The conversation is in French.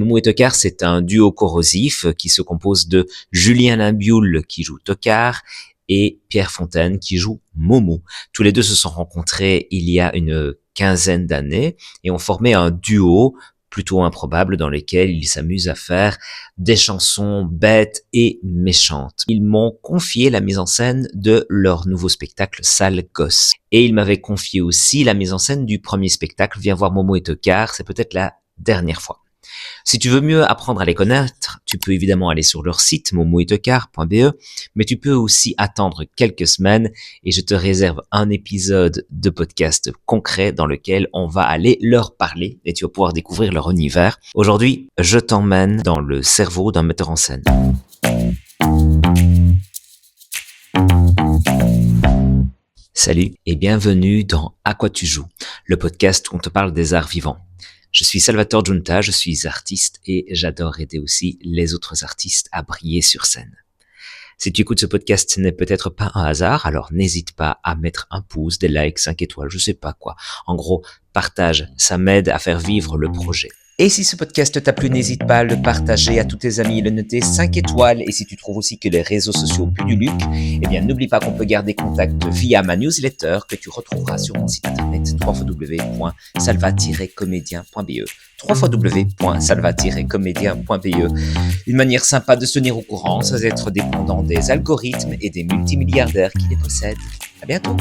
Momo et Tocard, c'est un duo corrosif qui se compose de Julien Limboul qui joue Tocard et Pierre Fontaine qui joue Momo. Tous les deux se sont rencontrés il y a une quinzaine d'années et ont formé un duo plutôt improbable dans lequel ils s'amusent à faire des chansons bêtes et méchantes. Ils m'ont confié la mise en scène de leur nouveau spectacle Sale Gosse. Et ils m'avaient confié aussi la mise en scène du premier spectacle Viens voir Momo et Tocard, c'est peut-être la dernière fois. Si tu veux mieux apprendre à les connaître, tu peux évidemment aller sur leur site momoetocard.be, mais tu peux aussi attendre quelques semaines et je te réserve un épisode de podcast concret dans lequel on va aller leur parler et tu vas pouvoir découvrir leur univers. Aujourd'hui, je t'emmène dans le cerveau d'un metteur en scène. Salut et bienvenue dans À quoi tu joues, le podcast où on te parle des arts vivants. Je suis Salvatore Giunta, je suis artiste et j'adore aider aussi les autres artistes à briller sur scène. Si tu écoutes ce podcast, ce n'est peut-être pas un hasard, alors n'hésite pas à mettre un pouce, des likes, 5 étoiles, je sais pas quoi. En gros, partage, ça m'aide à faire vivre le projet. Et si ce podcast t'a plu, n'hésite pas à le partager à tous tes amis, le noter 5 étoiles. Et si tu trouves aussi que les réseaux sociaux puent du Luc, eh bien n'oublie pas qu'on peut garder contact via ma newsletter que tu retrouveras sur mon site internet www.salva-comédien.be www.salva-comédien.be. Une manière sympa de se tenir au courant sans être dépendant des algorithmes et des multimilliardaires qui les possèdent. À bientôt.